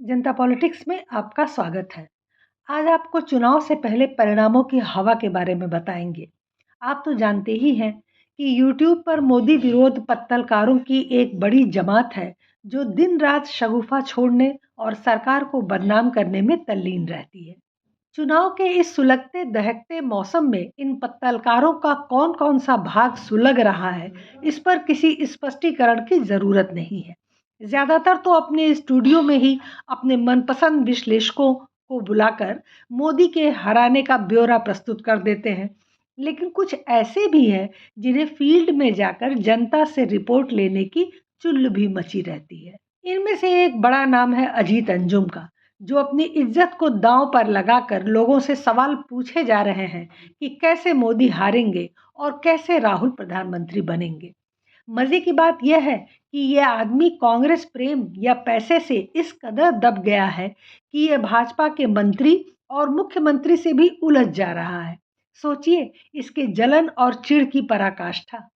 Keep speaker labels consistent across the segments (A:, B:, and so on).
A: जनता politics में आपका स्वागत है। आज आपको चुनाव से पहले परिणामों की हवा के बारे में बताएंगे। आप तो जानते ही हैं कि यूट्यूब पर मोदी विरोध पत्तलकारों की एक बड़ी जमात है जो दिन रात शगुफा छोड़ने और सरकार को बदनाम करने में तल्लीन रहती है। चुनाव के इस सुलगते दहकते मौसम में इन पत्तलकारों का कौन कौन सा भाग सुलग रहा है, इस पर किसी स्पष्टीकरण की जरूरत नहीं है। ज्यादातर तो अपने स्टूडियो में ही अपने मनपसंद विश्लेषकों को बुलाकर मोदी के हराने का ब्यौरा प्रस्तुत कर देते हैं, लेकिन कुछ ऐसे भी हैं जिन्हें फील्ड में जाकर जनता से रिपोर्ट लेने की चुल्ल भी मची रहती है। इनमें से एक बड़ा नाम है अजीत अंजुम का, जो अपनी इज्जत को दांव पर लगाकर लोगों से सवाल पूछे जा रहे हैं कि कैसे मोदी हारेंगे और कैसे राहुल प्रधानमंत्री बनेंगे। मजे की बात यह है कि यह आदमी कांग्रेस प्रेम या पैसे से इस कदर दब गया है कि यह भाजपा के मंत्री और मुख्यमंत्री से भी उलझ जा रहा है। सोचिए इसके जलन और चिढ़ की पराकाष्ठा।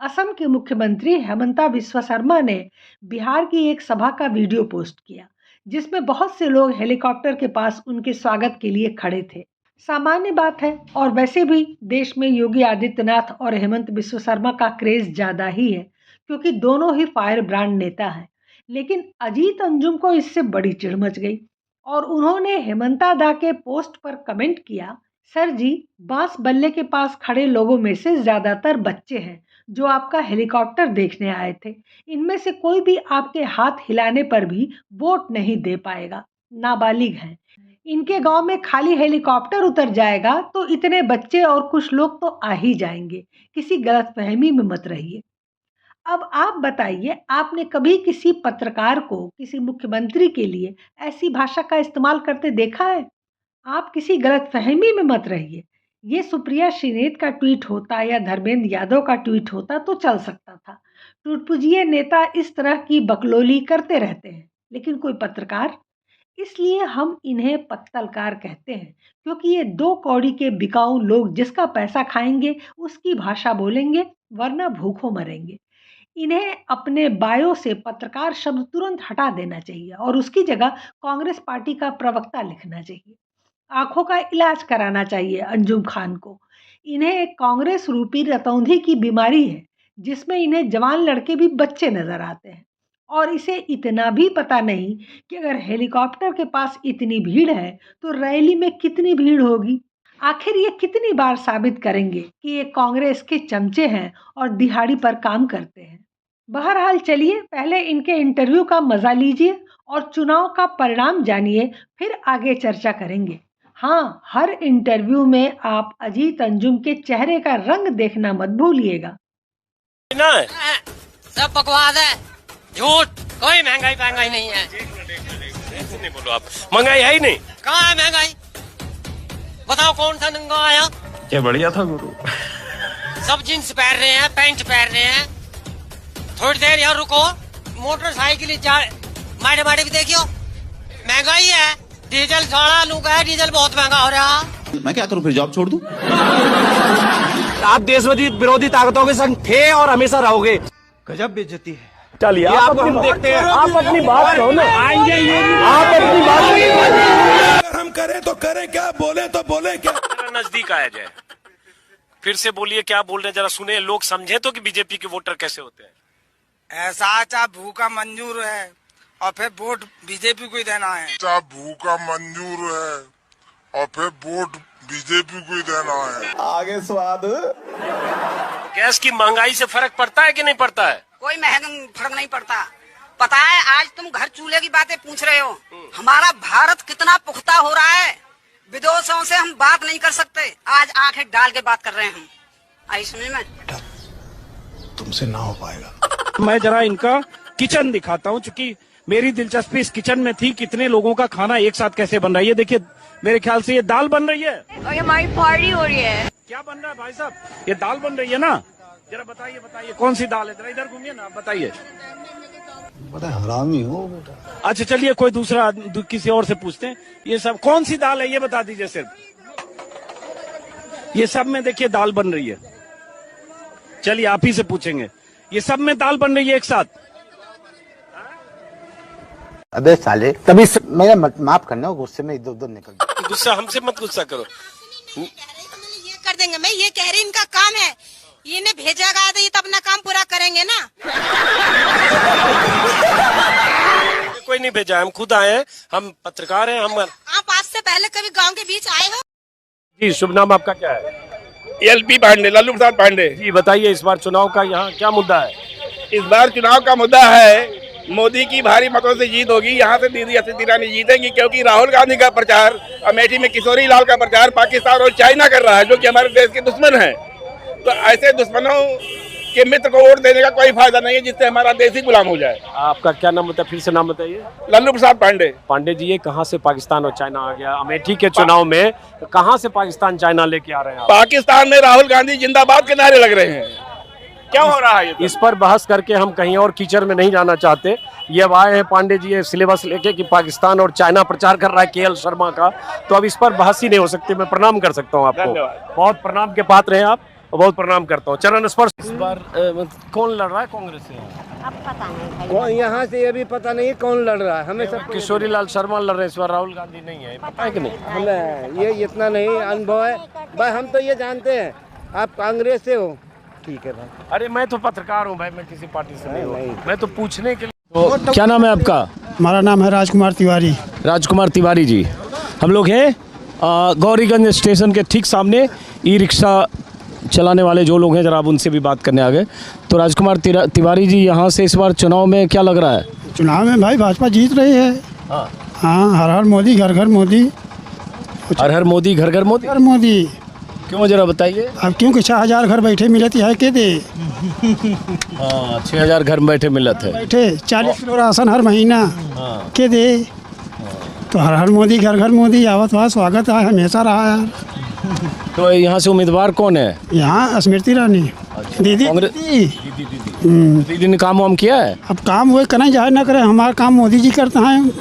A: असम के मुख्यमंत्री हेमंता बिस्वा शर्मा ने बिहार की एक सभा का वीडियो पोस्ट किया, जिसमें बहुत से लोग हेलीकॉप्टर के पास उनके स्वागत के लिए खड़े थे। सामान्य बात है, और वैसे भी देश में योगी आदित्यनाथ और हेमंत बिस्वा शर्मा का क्रेज ज्यादा ही है, क्योंकि दोनों ही फायर ब्रांड नेता हैं। लेकिन अजीत अंजुम को इससे बड़ी चिढ़ मच गई और उन्होंने हेमंता दा के पोस्ट पर कमेंट किया, सर जी, बांस बल्ले के पास खड़े लोगों में से ज्यादातर बच्चे हैं जो आपका हेलीकॉप्टर देखने आए थे। इनमें से कोई भी आपके हाथ हिलाने पर भी वोट नहीं दे पाएगा, नाबालिग हैं। इनके गांव में खाली हेलीकॉप्टर उतर जाएगा तो इतने बच्चे और कुछ लोग तो आ ही जाएंगे। किसी गलतफहमी में मत रहिए। अब आप बताइए, आपने कभी किसी पत्रकार को किसी मुख्यमंत्री के लिए ऐसी भाषा का इस्तेमाल करते देखा है? आप किसी गलतफहमी में मत रहिए। ये सुप्रिया श्रीनेत का ट्वीट होता या धर्मेंद्र यादव का ट्वीट होता तो चल सकता था। टुटपुजिए नेता इस तरह की बकलोली करते रहते हैं, लेकिन कोई पत्रकार? इसलिए हम इन्हें पत्तलकार कहते हैं, क्योंकि ये दो कौड़ी के बिकाऊ लोग जिसका पैसा खाएंगे उसकी भाषा बोलेंगे, वरना भूखों मरेंगे। इन्हें अपने बायो से पत्रकार शब्द तुरंत हटा देना चाहिए और उसकी जगह कांग्रेस पार्टी का प्रवक्ता लिखना चाहिए। आंखों का इलाज कराना चाहिए अंजुम खान को। इन्हें एक कांग्रेस रूपी रतौंधी की बीमारी है, जिसमें इन्हें जवान लड़के भी बच्चे नजर आते हैं, और इसे इतना भी पता नहीं कि अगर हेलीकॉप्टर के पास इतनी भीड़ है तो रैली में कितनी भीड़ होगी। आखिर ये कितनी बार साबित करेंगे कि ये कांग्रेस के चमचे हैं और दिहाड़ी पर काम करते हैं। बहरहाल चलिए, पहले इनके इंटरव्यू का मजा लीजिए और चुनाव का परिणाम जानिए, फिर आगे चर्चा करेंगे। हाँ, हर इंटरव्यू में आप अजीत अंजुम के चेहरे का रंग देखना मत भूलिएगा।
B: सब बकवास है, झूठ, कोई महंगाई नहीं है।
C: नहीं बोलो आप, महंगाई है ही नहीं।
B: कहाँ है महंगाई? बताओ कौन सा नंगा आया?
C: क्या बढ़िया था गुरु।
B: सब जींस पहन रहे हैं, पैंट पहन रहे हैं। थोड़ी देर यहाँ रुको, मोटरसाइकिल माड़े भी देखियो, महंगाई है। डीजल 6.5 है, डीजल बहुत महंगा हो रहा।
D: मैं क्या करूं, फिर जॉब छोड़ दूं?
E: आप देश विरोधी ताकतों के संग थे और हमेशा रहोगे।
F: गजब बेइज्जती है।
E: चलिए आप हम देखते हैं, आप अपनी बात कहो ना।
F: आएंगे ये,
E: आप अपनी बात
F: अगर हम करें तो करें क्या, बोले तो बोले क्या।
C: नजदीक आया जाए, फिर से बोलिए क्या बोल रहे हैं, जरा सुने, लोग समझे तो कि बीजेपी के वोटर कैसे होते हैं।
G: ऐसा भूखा मंजूर है और फिर वोट बीजेपी को ही देना है।
H: भूखा मंजूर है और फिर वोट बीजेपी को ही देना है।
D: आगे स्वाद।
C: गैस की महंगाई से फर्क पड़ता है कि नहीं पड़ता है?
G: कोई फर्क नहीं पड़ता। पता है, आज तुम घर चूल्हे की बातें पूछ रहे हो। हमारा भारत कितना पुख्ता हो रहा है, विदेशों से हम बात नहीं कर सकते, आज आंखें डाल के बात कर रहे हैं हम। आई सुनिए, मैं
F: तुमसे ना हो पाएगा।
E: मैं जरा इनका किचन दिखाता हूँ, क्योंकि मेरी दिलचस्पी इस किचन में थी, कितने लोगों का खाना एक साथ कैसे बन रहा है। ये देखिए, मेरे ख्याल से ये दाल बन रही है
I: और हमारी पार्टी हो रही है।
E: क्या बन रहा है भाई साहब? ये दाल बन रही है ना? जरा बताइए कौन सी दाल है, जरा इधर घूमिए ना, आप बताइए।
D: बड़ा हरामी हो बेटा।
E: अच्छा चलिए, कोई दूसरा किसी और से पूछते हैं। ये सब कौन सी दाल है, ये बता दीजिए सिर्फ। ये सब में देखिए दाल बन रही है। चलिए आप ही से पूछेंगे, ये सब में दाल बन रही है एक साथ।
D: अबे साले तभी मैं माफ करना, गुस्से में इधर उधर निकल गया।
C: गुस्सा हमसे मत गुस्सा करो।
G: ये कर देंगे, मैं ये कह रही, इनका काम है, इन्हें भेजा गया तो ये तो अपना काम पूरा करेंगे ना।
C: कोई नहीं भेजा है, हम खुद आए हैं, हम पत्रकार हैं। हम
G: आप आज से पहले कभी गांव के बीच आए हो?
C: जी, शुभ नाम आपका क्या है?
E: एलपी पांडे, लल्लू प्रसाद पांडे।
C: जी बताइए, इस बार चुनाव का यहाँ क्या मुद्दा है?
E: इस बार चुनाव का मुद्दा है मोदी की भारी मतों से जीत होगी। यहाँ से दीदी स्मृति ईरानी जीतेंगी, क्योंकि राहुल गांधी का प्रचार, अमेठी में किशोरी लाल का प्रचार पाकिस्तान और चाइना कर रहा है, जो कि हमारे देश के दुश्मन है। तो ऐसे दुश्मनों के मित्र को वोट देने का कोई फायदा नहीं है, जिससे हमारा देश ही गुलाम हो जाए।
C: आपका क्या नाम बताया, फिर से नाम बताइए।
E: लल्लू प्रसाद पांडे।
C: पांडे जी, ये कहाँ से पाकिस्तान और चाइना आ गया? अमेठी के चुनाव में कहाँ से पाकिस्तान चाइना लेके आ रहे हैं आप?
E: पाकिस्तान में राहुल गांधी जिंदाबाद के नारे लग रहे हैं। क्या हो रहा है ये?
C: इस पर बहस करके हम कहीं और कीचड़ में नहीं जाना चाहते। ये अब आए हैं पांडे जी ये सिलेबस लेके कि पाकिस्तान और चाइना प्रचार कर रहा है केएल शर्मा का, तो अब इस पर बहस ही नहीं हो सकती। मैं प्रणाम कर सकता हूँ आपको, बहुत प्रणाम के पात्र हैं आप, बहुत प्रणाम करता हूँ, चरण स्पर्श। इस बार कौन लड़ रहा है कांग्रेस से?
G: अब पता नहीं भाई,
J: यहाँ से अभी पता नहीं कौन लड़ रहा है, हमें सब
C: किशोरी लाल शर्मा लड़ रहे हैं, इस बार राहुल गांधी नहीं है, पता है कि नहीं?
J: हमें ये इतना नहीं अनुभव है भाई, हम तो ये जानते हैं आप कांग्रेस से हो। ठीक है भाई।
C: अरे मैं तो पत्रकार हूँ भाई, मैं किसी पार्टी से नहीं हूँ, मैं तो पूछने के लिए। तो क्या नाम है आपका?
F: हमारा नाम है राजकुमार तिवारी।
C: राजकुमार तिवारी जी, हम लोग हैं गौरीगंज स्टेशन के ठीक सामने। ई रिक्शा चलाने वाले जो लोग हैं, जरा आप उनसे भी बात करने आ गए। तो राजकुमार तिवारी जी, यहाँ से इस बार चुनाव में क्या लग रहा है?
F: चुनाव में भाई भाजपा जीत रही है। हाँ, हर हर मोदी घर घर मोदी।
C: हर हर मोदी घर घर मोदी।
F: हर मोदी
C: क्यों, जरा बताइए।
F: अब क्योंकि 6000 घर बैठे मिलत है के दे।
C: 6000 घर में बैठे मिलत है,
F: बैठे 40 किलो राशन हर महीना के दे। तो हर हर मोदी घर घर मोदी आवत वहाँ स्वागत है, हमेशा रहा यार।
C: तो यहाँ से उम्मीदवार कौन है?
F: यहाँ स्मृति ईरानी दीदी।
C: दीदी ने काम वाम किया है?
F: अब काम वो करें जाए ना करें, हमारा काम मोदी जी करते हैं।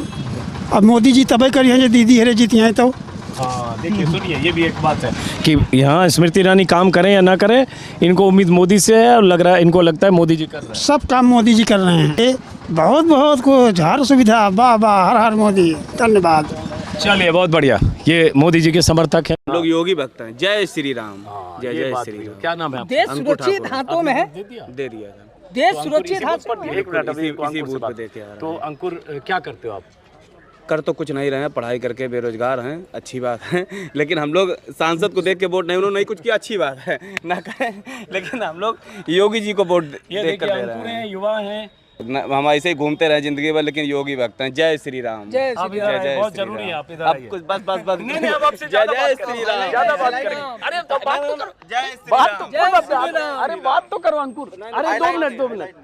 F: अब मोदी जी तबे करिए जो दीदी हरे जीती हैं। तो
C: हाँ देखिए, सुनिए, ये भी एक बात है कि यहाँ स्मृति ईरानी काम करें या ना करें, इनको उम्मीद मोदी से है, और लग रहा है इनको लगता है मोदी जी कर रहे हैं।
F: सब काम मोदी जी कर रहे हैं, बहुत बहुत कुछ, हर सुविधा, वाह वाह, हर हर मोदी, धन्यवाद।
C: चलिए, बहुत बढ़िया, ये मोदी जी के समर्थक हैं।
J: लोग योगी भक्त हैं। जय श्री राम। जय जय श्री राम।
C: क्या नाम है आपका?
A: देश सुरक्षित हाथों में है,
J: दे दिया था।
A: देश सुरक्षित हाथों में।
C: एक मिनट, अभी
J: इसी बूथ पे देखे आ रहा है।
C: तो अंकुर, क्या करते हो आप?
J: कर तो कुछ नहीं रहे हैं, पढ़ाई करके बेरोजगार हैं, अच्छी बात है। लेकिन हम लोग सांसद को देख के वोट नहीं, उन्होंने नहीं कुछ किया, अच्छी बात है ना करें, लेकिन हम लोग योगी जी को वोट देख कर दे रहे हैं।
C: युवा हैं,
J: हम ऐसे ही घूमते रहे जिंदगी भर, लेकिन योगी भक्त हैं। जय श्री राम।
A: जय श्री राम।
C: बहुत जरूरी है, आप इधर
J: अब
C: आइए।
J: कुछ बस बस बस
C: नहीं, अब आपसे
J: जय जय श्री राम।
C: ज्यादा बात करेंगे। अरे तो बात तो करो,
J: जय श्री
C: बात
J: राम।
C: तो, अरे बात तो करो अंकुर। अरे 2 मिनट।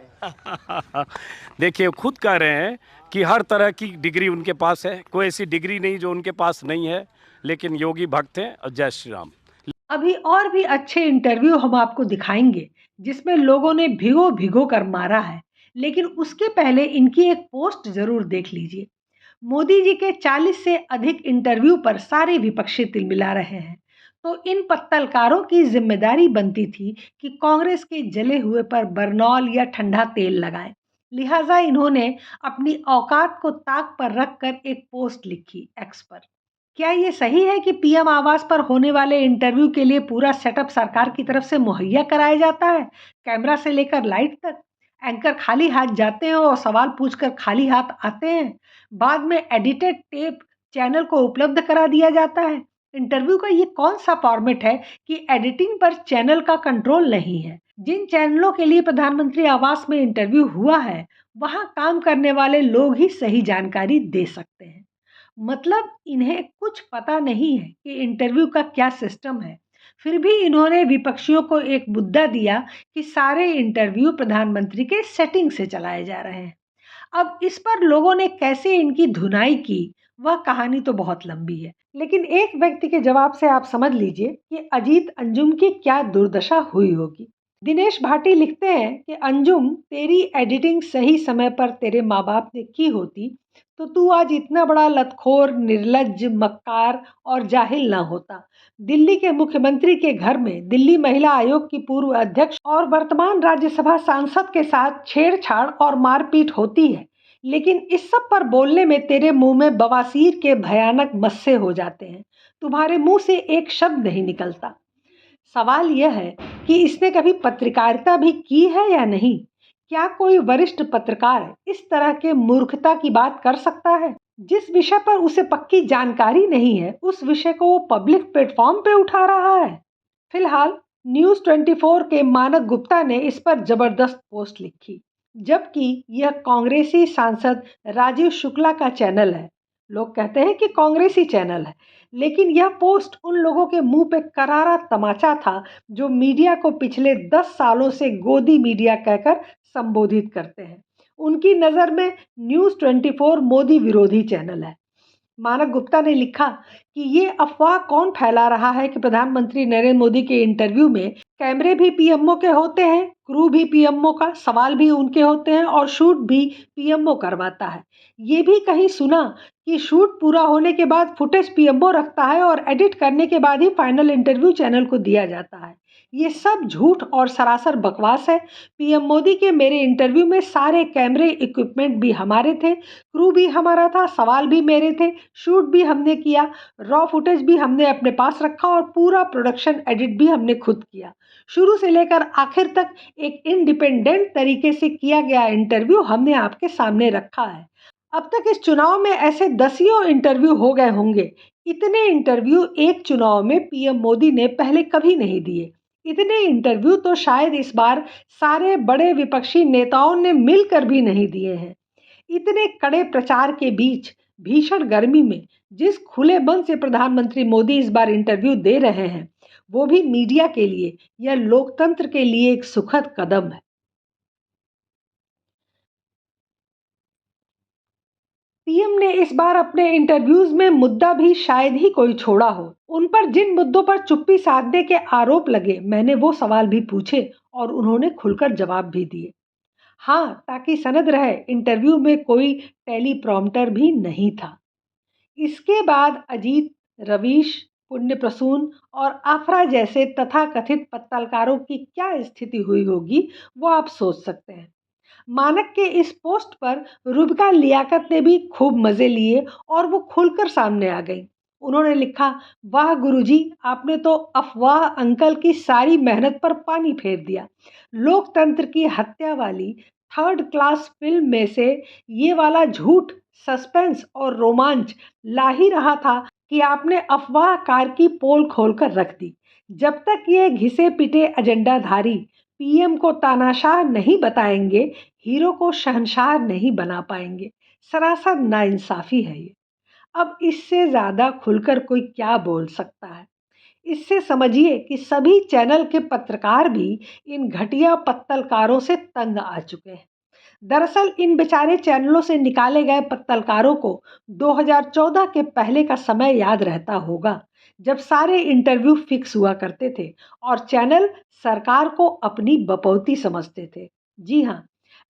C: देखिए, खुद कह रहे हैं कि हर तरह की डिग्री उनके पास है, कोई ऐसी डिग्री नहीं जो उनके पास नहीं है, लेकिन योगी भक्त हैं। और जय श्री राम।
A: अभी और भी अच्छे इंटरव्यू हम आपको दिखाएंगे जिसमें लोगों ने भिगो भिगो कर मारा है, लेकिन उसके पहले इनकी एक पोस्ट जरूर देख लीजिए। मोदी जी के 40 से अधिक इंटरव्यू पर सारे विपक्षी तिलमिला रहे हैं, तो इन पत्तलकारों की जिम्मेदारी बनती थी कि कांग्रेस के जले हुए पर बरनौल या ठंडा तेल लगाएं। लिहाजा इन्होंने अपनी औकात को ताक पर रखकर एक पोस्ट लिखी एक्स पर। क्या ये सही है कि पीएम आवास पर होने वाले इंटरव्यू के लिए पूरा सेटअप सरकार की तरफ से मुहैया कराया जाता है, कैमरा से लेकर लाइट तक? एंकर खाली हाथ जाते हैं और सवाल पूछकर खाली हाथ आते हैं। बाद में एडिटेड टेप चैनल को उपलब्ध करा दिया जाता है। इंटरव्यू का ये कौन सा फॉर्मेट है कि एडिटिंग पर चैनल का कंट्रोल नहीं है? जिन चैनलों के लिए प्रधानमंत्री आवास में इंटरव्यू हुआ है, वहां काम करने वाले लोग ही सही जानकारी दे सकते हैं। मतलब इन्हें कुछ पता नहीं है कि इंटरव्यू का क्या सिस्टम है। फिर भी इन्होंने विपक्षियों को एक मुद्दा दिया कि सारे इंटरव्यू प्रधानमंत्री के सेटिंग से चलाए जा रहे हैं। अब इस पर लोगों ने कैसे इनकी धुनाई की, वह कहानी तो बहुत लंबी है, लेकिन एक व्यक्ति के जवाब से आप समझ लीजिए कि अजीत अंजुम की क्या दुर्दशा हुई होगी। दिनेश भाटी लिखते हैं कि अंजुम, तेरी एडिटिंग सही समय पर तेरे माँ बाप ने की होती तो तू आज इतना बड़ा लतखोर, निर्लज्ज, मक्कार और जाहिल ना होता। दिल्ली के मुख्यमंत्री के घर में दिल्ली महिला आयोग की पूर्व अध्यक्ष और वर्तमान राज्यसभा सांसद के साथ छेड़छाड़ और मारपीट होती है, लेकिन इस सब पर बोलने में तेरे मुंह में बवासीर के भयानक मस्से हो जाते हैं। तुम्हारे मुंह से एक शब्द नहीं निकलता। सवाल यह है कि इसने कभी पत्रकारिता भी की है या नहीं? क्या कोई वरिष्ठ पत्रकार इस तरह के मूर्खता की बात कर सकता है? जिस विषय पर उसे पक्की जानकारी नहीं है, उस विषय को वो पब्लिक प्लेटफॉर्म पे उठा रहा है। फिलहाल न्यूज़ 24 के मानक गुप्ता ने इस पर जबरदस्त पोस्ट लिखी, जबकि यह कांग्रेसी सांसद राजीव शुक्ला का चैनल है। लोग कहते हैं कि कांग्रेसी चैनल है, लेकिन यह पोस्ट उन लोगों के मुंह पे करारा तमाचा था जो मीडिया को पिछले 10 सालों से गोदी मीडिया कहकर संबोधित करते हैं। उनकी नज़र में न्यूज़ 24 मोदी विरोधी चैनल है। मानक गुप्ता ने लिखा कि ये अफवाह कौन फैला रहा है कि प्रधानमंत्री नरेंद्र मोदी के इंटरव्यू में कैमरे भी पीएमओ के होते हैं, क्रू भी पीएमओ का, सवाल भी उनके होते हैं और शूट भी पीएमओ करवाता है। ये भी कहीं सुना कि शूट पूरा होने के बाद फुटेज पीएमओ रखता है और एडिट करने के बाद ही फाइनल इंटरव्यू चैनल को दिया जाता है। ये सब झूठ और सरासर बकवास है। पीएम मोदी के मेरे इंटरव्यू में सारे कैमरे इक्विपमेंट भी हमारे थे, क्रू भी हमारा था, सवाल भी मेरे थे, शूट भी हमने किया, रॉ फुटेज भी हमने अपने पास रखा और पूरा प्रोडक्शन एडिट भी हमने खुद किया। शुरू से लेकर आखिर तक एक इंडिपेंडेंट तरीके से किया गया इंटरव्यू हमने आपके सामने रखा है। अब तक इस चुनाव में ऐसे दसियों इंटरव्यू हो गए होंगे। इतने इंटरव्यू एक चुनाव में पीएम मोदी ने पहले कभी नहीं दिए। इतने इंटरव्यू तो शायद इस बार सारे बड़े विपक्षी नेताओं ने मिलकर भी नहीं दिए हैं। इतने कड़े प्रचार के बीच भीषण गर्मी में जिस खुले मन से प्रधानमंत्री मोदी इस बार इंटरव्यू दे रहे हैं, वो भी मीडिया के लिए या लोकतंत्र के लिए एक सुखद कदम है। पीएम ने इस बार अपने इंटरव्यूज में मुद्दा भी शायद ही कोई छोड़ा हो। उन पर जिन मुद्दों पर चुप्पी साधने के आरोप लगे, मैंने वो सवाल भी पूछे और उन्होंने खुलकर जवाब भी दिए। हाँ, ताकि सनद रहे, इंटरव्यू में कोई टेलीप्रॉम्प्टर भी नहीं था। इसके बाद अजीत, रवीश, पुण्य प्रसून और आफरा जैसे तथाकथित पत्रकारों की क्या स्थिति हुई होगी, वो आप सोच सकते हैं। मानक के इस पोस्ट पर रुबिका लियाकत ने भी खूब मज़े लिए और वो खुलकर सामने आ गई। उन्होंने लिखा, वाह गुरुजी, आपने तो अफवाह अंकल की सारी मेहनत पर पानी फेर दिया। लोकतंत्र की हत्या वाली थर्ड क्लास फिल्म में से ये वाला झूठ, सस्पेंस और रोमांच ला ही रहा था कि आपने अफवाहकार की पोल खोलकर रख दी। जब तक ये घिसे पिटे एजेंडाधारी पीएम को तानाशाह नहीं बताएंगे, हीरो को शहंशाह नहीं बना पाएंगे। सरासर नाइंसाफी है ये। अब इससे ज़्यादा खुलकर कोई क्या बोल सकता है? इससे समझिए कि सभी चैनल के पत्रकार भी इन घटिया पत्तलकारों से तंग आ चुके हैं। दरअसल इन बेचारे चैनलों से निकाले गए पत्तलकारों को 2014 के पहले का समय याद रहता होगा, जब सारे इंटरव्यू फिक्स हुआ करते थे और चैनल सरकार को अपनी बपौती समझते थे। जी हाँ,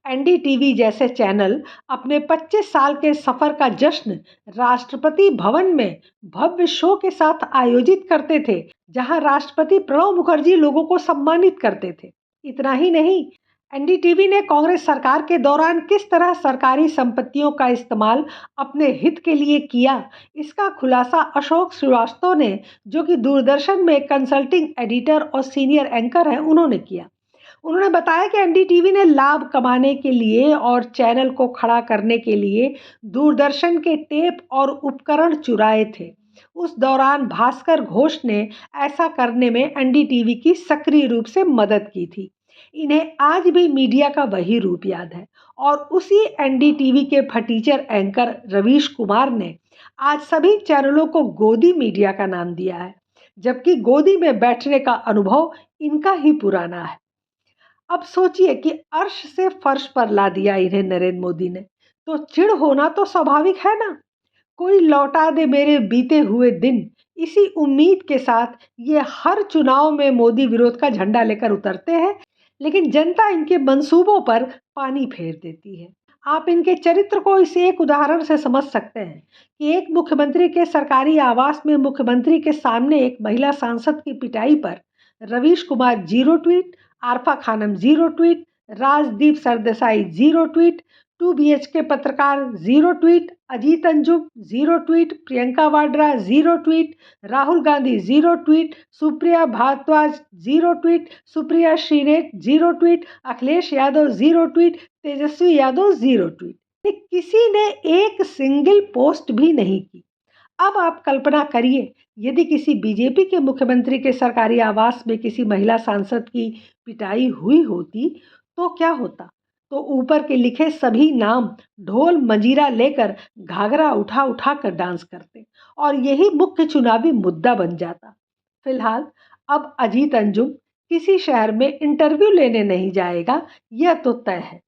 A: एनडीटीवी जैसे चैनल अपने 25 साल के सफ़र का जश्न राष्ट्रपति भवन में भव्य शो के साथ आयोजित करते थे, जहां राष्ट्रपति प्रणब मुखर्जी लोगों को सम्मानित करते थे। इतना ही नहीं, एनडीटीवी ने कांग्रेस सरकार के दौरान किस तरह सरकारी संपत्तियों का इस्तेमाल अपने हित के लिए किया, इसका खुलासा अशोक श्रीवास्तव ने, जो कि दूरदर्शन में कंसल्टिंग एडिटर और सीनियर एंकर हैं, उन्होंने किया। उन्होंने बताया कि एनडीटीवी ने लाभ कमाने के लिए और चैनल को खड़ा करने के लिए दूरदर्शन के टेप और उपकरण चुराए थे। उस दौरान भास्कर घोष ने ऐसा करने में एनडीटीवी की सक्रिय रूप से मदद की थी। इन्हें आज भी मीडिया का वही रूप याद है और उसी एनडीटीवी के फटीचर एंकर रवीश कुमार ने आज सभी चैनलों को गोदी मीडिया का नाम दिया है, जबकि गोदी में बैठने का अनुभव इनका ही पुराना है। अब सोचिए कि अर्श से फर्श पर ला दिया इन्हें नरेंद्र मोदी ने, तो चिढ़ होना तो स्वाभाविक है ना। कोई लौटा दे मेरे बीते हुए दिन, इसी उम्मीद के साथ ये हर चुनाव में मोदी विरोध का झंडा लेकर उतरते हैं, लेकिन जनता इनके मंसूबों पर पानी फेर देती है। आप इनके चरित्र को इस एक उदाहरण से समझ सकते हैं कि एक मुख्यमंत्री के सरकारी आवास में मुख्यमंत्री के सामने एक महिला सांसद की पिटाई पर Ravish Kumar 0 tweet, Arfa Khanum 0 tweet, Rajdeep Sardesai 0 tweet, 2 BHK पत्रकार 0 tweet, Ajit Anjum 0 tweet, Priyanka Vadra 0 tweet, Rahul Gandhi 0 tweet, Supriya Bhardwaj 0 tweet, Supriya Shrinate 0 tweet, Akhilesh Yadav 0 tweet, Tejashwi Yadav 0 tweet. किसी ने एक सिंगल पोस्ट भी नहीं की। अब आप कल्पना करिए, यदि किसी बीजेपी के मुख्यमंत्री के सरकारी आवास में किसी महिला सांसद की पिटाई हुई होती तो क्या होता? तो ऊपर के लिखे सभी नाम ढोल मंजीरा लेकर घाघरा उठा उठा कर डांस करते और यही मुख्य चुनावी मुद्दा बन जाता। फिलहाल अब अजीत अंजुम किसी शहर में इंटरव्यू लेने नहीं जाएगा, यह तो तय है।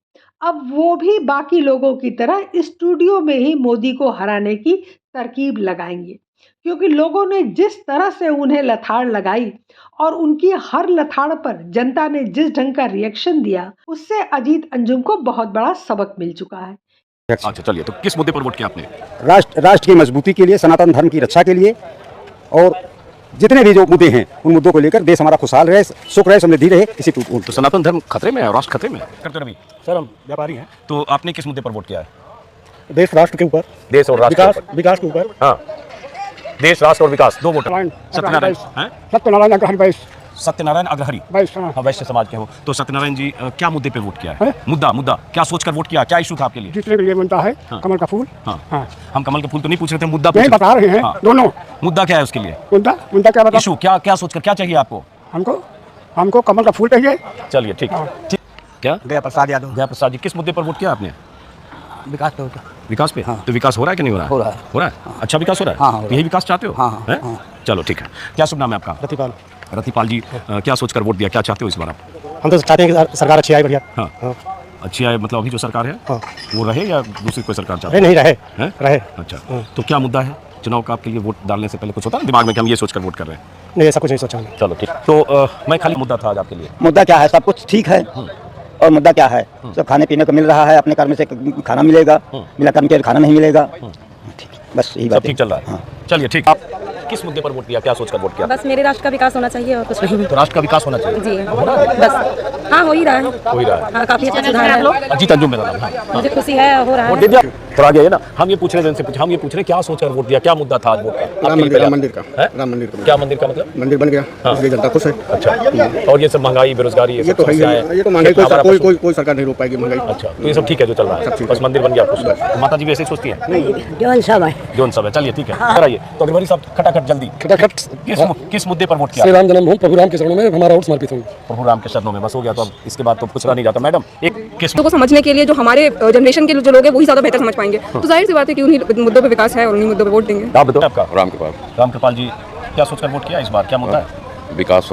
A: अब वो भी बाकी लोगों की तरह स्टूडियो में ही मोदी को हराने की तरकीब लगाएंगे, क्योंकि लोगों ने जिस तरह से उन्हें लथाड़ लगाई और उनकी हर लथाड़ पर जनता ने जिस ढंग का रिएक्शन दिया, उससे अजीत अंजुम को बहुत बड़ा सबक मिल चुका है।
C: अच्छा चलिए, तो किस मुद्दे पर वोट किया आपने?
K: राष्ट्र की मजबूती के लिए, सनातन धर्म की रक्षा के लिए, और जितने भी जो मुद्दे हैं उन मुद्दों को लेकर देश हमारा खुशहाल रहे, सुख रहे, समृद्धि रहे, किसी
C: तो सनातन धर्म खतरे में है, राष्ट्र खतरे में है। करते रवि
K: सर, हम व्यापारी हैं।
C: तो आपने किस मुद्दे पर वोट किया है?
K: देश राष्ट्र के ऊपर,
C: देश और राष्ट्र,
K: विकास के ऊपर।
C: हाँ, देश, राष्ट्र और विकास, दो वोटर।
K: सत्यनारायण अग्रहरी,
C: सत्यनारायण अग्रहरी, हाँ, वैश्य समाज के हो। तो सत्यनारायण जी क्या मुद्दे पे वोट किया है? मुद्दा क्या सोचकर वोट किया? क्या इशू था आपके लिए?
K: जिसके लिए बनता है कमल का फूल।
C: हाँ, हम कमल के फूल तो नहीं पूछ रहे थे, मुद्दा
K: बता रहे हैं। दोनों
C: मुद्दा क्या है उसके लिए?
K: मुद्दा क्या बता?
C: इशू क्या सोचकर क्या चाहिए आपको?
K: हमको कमल का फूल चाहिए।
C: चलिए ठीक। क्या?
K: गया प्रसाद यादव।
C: गया प्रसाद जी, किस मुद्दे पर वोट किया आपने?
K: विकास पे।
C: विकास पे? हाँ। तो विकास हो रहा है कि नहीं हो रहा है? हो रहा है। अच्छा विकास हो रहा है?
K: हाँ,
C: यही विकास चाहते हो?
K: हाँ।
C: चलो ठीक है। क्या शुभ नाम है आपका? रतिपाल जी, क्या सोचकर वोट दिया? क्या चाहते हो इस बार आप?
K: हम तो चाहते हैं कि सरकार अच्छी आए, बढ़िया।
C: हाँ, अच्छी आए मतलब अभी जो सरकार है वो रहे या दूसरी कोई सरकार चाहते?
K: नहीं, रहे।
C: अच्छा, तो क्या मुद्दा है चुनाव का आपके लिए? वोट डालने से पहले कुछ होता है दिमाग में कि हम ये सोचकर वोट कर रहे हैं?
K: नहीं, ऐसा कुछ नहीं सोचा।
C: चलो ठीक। तो मैं खाली मुद्दा था आज आपके लिए।
K: मुद्दा क्या है? सब कुछ ठीक है। और मुद्दा क्या है? सब खाने पीने को मिल रहा है, अपने कर्म से खाना मिलेगा, बिना कर्म के खाना नहीं मिलेगा। बस यही बात
C: ठीक चल रहा है। चलिए ठीक। आप किस मुद्दे पर वोट किया? क्या सोचकर वोट किया?
I: बस मेरे राष्ट्र का विकास होना चाहिए और कुछ नहीं।
C: तो राष्ट्र का विकास होना चाहिए
I: जी,
C: हो रहा है?
I: बस हाँ, हो ही रहा है।
C: हाँ,
I: काफी अच्छा सुधार है।
C: अजीत अंजुम मेरा नाम है।
I: मुझे खुशी है, हो रहा
C: वोट
I: है।
C: दे दिया? थोड़ा आगे है ना, हम ये पूछ रहे थे, हम ये पूछ रहे क्या सोचकर वोट दिया? क्या मुद्दा था आज वोट का?
K: राम मंदिर का।
C: क्या मंदिर का मतलब?
K: मंदिर बन गया, इसलिए जनता खुश है।
C: अच्छा, और ये सब महंगाई, बेरोजगारी, ये तो
K: महंगाई कोई सरकार नहीं रोक पाएगी महंगाई।
C: अच्छा, तो ये सब ठीक है जो चल रहा है, बस मंदिर बन गया खुश है। माता जी भी ऐसे ही सोचती है? जौन सब है। चलिए ठीक है, कराइए। तो अग्रवारी साहब खटाखट जल्दी, किस मुद्दे पर वोट किया?
K: श्री राम जन्मभूमि प्रभु राम के चरणों में हमारा वोट समर्पित हूँ।
C: प्रभु राम के चरणों में, बस हो गया। तो अब इसके बाद तो पूछना नहीं जाता। मैडम, एक किस
I: को समझने के लिए जो हमारे जनरेशन के जो लोग हैं वही ज्यादा बेहतर समझ पाएंगे, तो जाहिर सी बात है कि उन्हीं मुद्दों पे विकास है और उन्हीं मुद्दों पे वोट देंगे।
C: आप बताओ आपका? रामकृपाल जी, क्या सोचकर वोट किया इस बार? क्या मुद्दा है?
E: विकास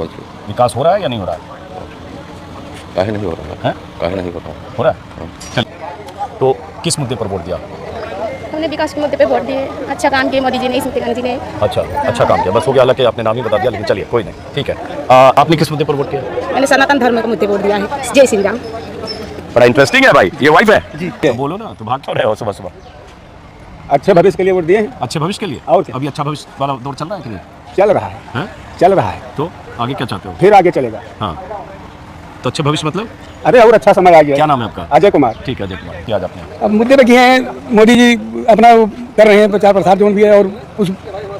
C: विकास हो रहा है या नहीं हो रहा है?
E: काहे नहीं हो रहा है? काहे नहीं
C: हो रहा है। चलिए, तो किस मुद्दे पर वोट दिया?
I: हमने विकास के मुद्दे पे वोट दिए। अच्छा काम किए मोदी जी ने, स्मृति ईरानी जी ने।
C: अच्छा काम किया, बस हो गया। हालांकि आपने नाम ही बता दिया, लेकिन चलिए कोई नहीं, ठीक है। आपने किस मुद्दे पर वोट किया?
I: मैंने सनातन धर्म के मुद्दे वोट दिया है। जय श्री राम।
C: बड़ा इंटरेस्टिंग है भाई। ये वाइफ है जी? तो बोलो ना, तो भाग क्यों रहे हो सुबह सुबह?
K: अच्छे भविष्य के लिए वोट दिए हैं।
C: अच्छे भविष्य के लिए?
K: और
C: अभी अच्छा भविष्य वाला दौर चल रहा है कि नहीं?
K: चल रहा है।
C: तो आगे क्या चाहते हो?
K: फिर आगे चलेगा।
C: हाँ, तो अच्छे भविष्य मतलब?
K: अरे और अच्छा समय आ गया।
C: क्या नाम है आपका?
K: अजय कुमार।
C: ठीक है, अजय कुमार। क्या आपने?
K: अब मुद्दे पे किए हैं, मोदी जी अपना कर रहे हैं, प्रचार प्रसार जो भी है, और उस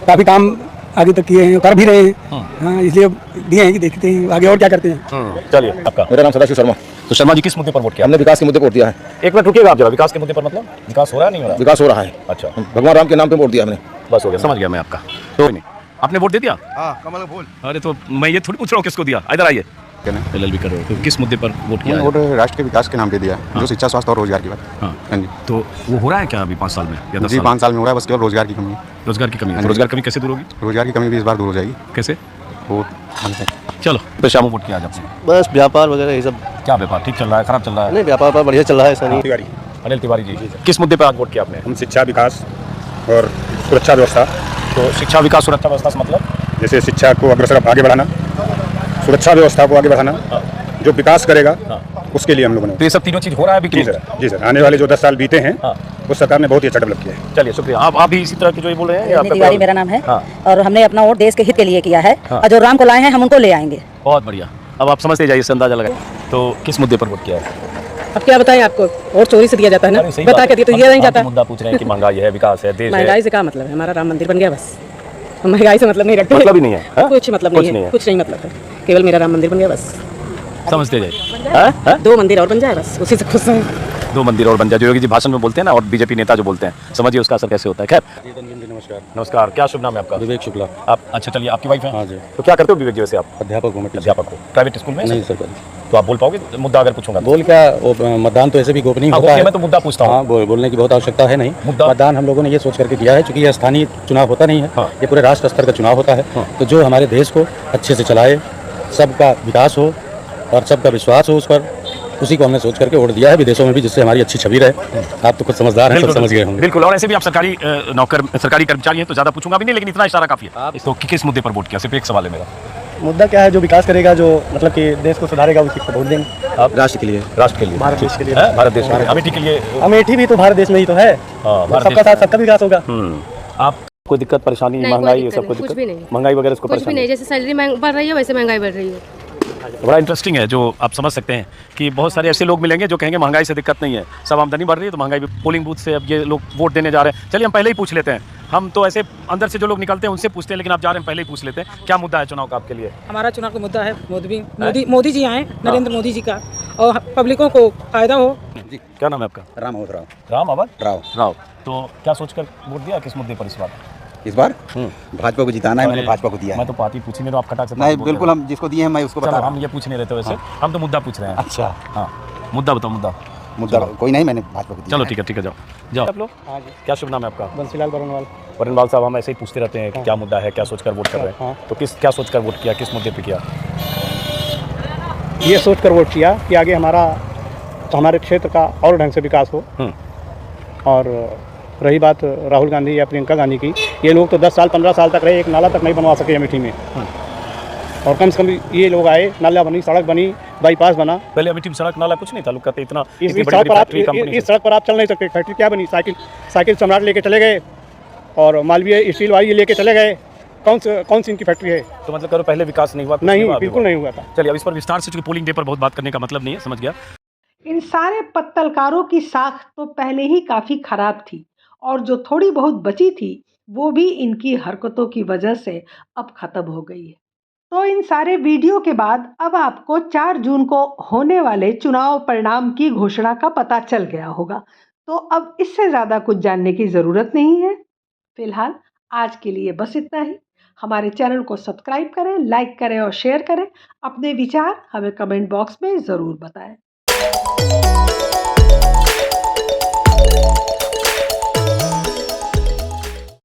K: काफी काम आगे तक किए हैं, कर भी रहे हैं। हाँ, इसलिए दिए हैं कि देखते हैं आगे और क्या करते हैं।
C: चलिए, आपका?
K: मेरा नाम सदाशिव शर्मा।
C: तो शर्मा जी, किस मुद्दे पर वोट किया?
K: हमने विकास के मुद्दे पर वोट दिया है।
C: एक मिनट रुकिएगा आप जरा। विकास के मुद्दे पर मतलब विकास हो रहा है नहीं हो रहा?
K: विकास हो रहा है।
C: अच्छा,
K: भगवान राम के नाम पे वोट दिया हमने।
C: बस हो गया, समझ गया मैं आपका। तो नहीं, आपने वोट दे दिया? कमल का फूल। अरे तो मैं ये थोड़ी पूछ रहा हूँ किसको दिया। इधर आइए। LLB कर रहे हो, तो किस मुद्दे पर वोट किया?
K: वोट राष्ट्र के विकास के नाम पे दिया, जो शिक्षा, स्वास्थ्य और रोजगार की बात।
C: हाँ जी। तो वो हो रहा है क्या अभी 5 साल में या 10
K: जी? 5 साल में हो रहा है, बस केवल रोजगार की कमी है।
C: रोजगार की कमी है। रोजगार कमी कैसे दूर होगी?
K: रोजगार की कमी भी इस बार दूर हो जाएगी।
C: कैसे?
K: वोट
C: चलो, तो शाम वोट किया आज आपने?
K: बस व्यापार वगैरह ये सब।
C: क्या व्यापार ठीक चल रहा है, खराब चल रहा है?
K: नहीं, व्यापार पर बढ़िया चल रहा है। ऐसा नहीं।
C: अनिल तिवारी जी, किस मुद्दे पर आज वोट किया आपने?
K: हम शिक्षा, विकास और सुरक्षा व्यवस्था।
C: तो शिक्षा, विकास, सुरक्षा व्यवस्था से मतलब?
K: जैसे शिक्षा को अग्रसर आगे बढ़ाना, सुरक्षा व्यवस्था को आगे बढ़ाना, जो विकास करेगा उसके लिए हम लोगों ने।
C: तो ये सब तीनों चीज हो रहा है अभी?
K: जी सर। आने वाले जो 10 साल बीते हैं उस सरकार ने बहुत ही अच्छा डेवलप किया है।
C: चलिए, शुक्रिया। आप भी इसी तरह की जो ये बोल रहे हैं?
G: तिवारी मेरा नाम है। और हमने अपना वोट देश के हित के लिए किया है, और जो राम को लाए हैं हम उनको ले आएंगे।
C: बहुत बढ़िया। अब आप समझते जाइए, इससे अंदाजा लगाए। तो किस मुद्दे पर वोट किया है?
I: अब क्या बताएं आपको, और चोरी से दिया जाता है ना, बता के दिया तो दिया नहीं जाता।
C: मुद्दा पूछ रहे हैं कि महंगाई है, विकास है, देश है।
I: महंगाई से क्या मतलब है, हमारा राम मंदिर बन गया बस, हम महंगाई से मतलब नहीं रखते,
C: मतलब ही नहीं है,
I: कुछ मतलब नहीं है, कुछ नहीं मतलब है, केवल मेरा राम मंदिर बन गया बस,
C: समझते जाइए।
I: 2 मंदिर और बन जाए बस, उसी से खुश हैं।
C: 2 मंदिर और बन जाए, जो योगी जी भाषण में बोलते हैं ना, और बीजेपी नेता जो बोलते हैं, समझिए उसका असर कैसे होता है। खैर,
J: नमस्कार।
C: नमस्कार, क्या शुभ नाम है आपका?
J: विवेक शुक्ला।
C: आप अच्छा, चलिए, आपकी वाइफ है?
J: हाँ जी।
C: तो क्या करते हो विवेक जी वैसे आप?
J: अध्यापक हूँ।
C: अध्यापक हो, प्राइवेट स्कूल में?
J: नहीं सरकारी।
C: तो आप बोल पाओगे मुद्दा अगर पूछूंगा?
J: बोल क्या, मतदान तो ऐसे भी गोपनीय होता है।
C: मैं तो मुद्दा पूछता हूँ।
J: हाँ, बोलने की बहुत आवश्यकता है नहीं। मतदान हम लोगों ने ये सोच करके किया है, क्योंकि ये स्थानीय चुनाव होता नहीं है, ये पूरे राष्ट्र स्तर का चुनाव होता है। तो जो हमारे देश को अच्छे से चलाए, सबका विकास हो और सबका विश्वास हो उस पर, उसी को हमने सोच करके वोट दिया है, विदेशों में भी, जिससे हमारी अच्छी छवि रहे। आप तो खुद समझदार हैं, सब समझ गए होंगे।
C: बिल्कुल, और ऐसे भी आप सरकारी सरकारी कर्मचारी हैं, तो ज्यादा पूछूंगा भी नहीं, लेकिन इतना इशारा काफी है। तो किस मुद्दे पर वोट किया? सिर्फ एक सवाल है मेरा।
K: मुद्दा क्या है, जो विकास करेगा, जो मतलब कि देश को सुधारेगा, उसी को वोट देंगे।
J: आप राष्ट्र के लिए?
C: राष्ट्र के लिए,
K: भारत देश के लिए।
C: भारत देश के लिए, अमेठी के लिए।
K: अमेठी भी तो भारत देश में ही तो है, सबका साथ सबका विकास होगा।
C: आप कोई दिक्कत परेशानी, महंगाई, ये सब कुछ भी नहीं, महंगाई वगैरह इसको
I: कुछ भी नहीं, जैसे सैलरी बढ़ रही है वैसे महंगाई बढ़ रही है।
C: बड़ा इंटरेस्टिंग है, जो आप समझ सकते हैं कि बहुत सारे ऐसे लोग मिलेंगे जो कहेंगे महंगाई से दिक्कत नहीं है, सब आमदनी बढ़ रही है तो महंगाई भी। पोलिंग बूथ से अब ये लोग वोट देने जा रहे हैं। चलिए हम पहले ही पूछ लेते हैं, हम तो ऐसे अंदर से जो लोग निकलते हैं उनसे पूछते हैं, लेकिन आप जा रहे हैं, पहले ही पूछ लेते हैं, क्या मुद्दा है चुनाव का आपके लिए?
K: हमारा चुनाव का मुद्दा है मोदी जी आए, नरेंद्र मोदी जी का, और पब्लिकों को फायदा हो।
C: जी, क्या नाम है आपका?
J: राम अवध राव।
C: राम अवध
J: राव।
C: तो क्या सोचकर वोट दिया, किस मुद्दे पर इस बार?
J: इस बार भाजपा को जिताना है, मैंने भाजपा को दिया है।
C: मैं तो पार्टी पूछ ही नहीं रहा, आप खटाक से
J: नहीं, बिल्कुल, हम जिसको दिए हैं मैं उसको बता रहा हूं।
C: हम ये पूछ नहीं रहे थे वैसे, हम तो मुद्दा पूछ रहे हैं।
J: अच्छा,
C: हाँ, मुद्दा बताओ।
J: मुद्दा कोई नहीं, मैंने भाजपा को दिया।
C: चलो ठीक है, जाओ आप लोग।
K: हाँ जी।
C: क्या शुभ नाम है आपका?
K: बंसीलाल बरनवाल।
C: वरणवाल साहब, हम ऐसे ही पूछते रहते हैं कि क्या मुद्दा है, क्या सोचकर वोट कर रहे हैं, तो क्या सोचकर वोट किया, किस मुद्दे पे किया?
K: ये सोच कर वोट किया कि आगे हमारे क्षेत्र का और ढंग से विकास हो। और रही बात राहुल गांधी या प्रियंका गांधी की, ये लोग तो 10 साल 15 साल तक रहे, एक नाला तक नहीं बनवा सके अमेठी में, और कम से कम ये लोग आए, नाला बनी, सड़क बनी, बाईपास बना।
C: पहले अमेठी में सड़क नाला कुछ नहीं था, लोग कहते इतना
K: इस सड़क पर आप चल नहीं सकते। फैक्ट्री क्या बनी, साइकिल सम्राट लेके चले गए, और मालवीय स्टील वाली लेके चले गए। कौन सी इनकी फैक्ट्री है?
C: तो मतलब करो पहले विकास नहीं हुआ?
K: नहीं, बिल्कुल नहीं हुआ था।
C: चलिए अब इस पर विस्तार से, चूंकि पोलिंग डे पर बहुत बात करने का मतलब नहीं है, समझ गया।
A: इन सारे पत्तलकारों की साख तो पहले ही काफी खराब थी, और जो थोड़ी बहुत बची थी वो भी इनकी हरकतों की वजह से अब खत्म हो गई है। तो इन सारे वीडियो के बाद अब आपको 4 जून को होने वाले चुनाव परिणाम की घोषणा का पता चल गया होगा, तो अब इससे ज़्यादा कुछ जानने की ज़रूरत नहीं है। फिलहाल आज के लिए बस इतना ही। हमारे चैनल को सब्सक्राइब करें, लाइक करें और शेयर करें। अपने विचार हमें कमेंट बॉक्स में ज़रूर बताएं।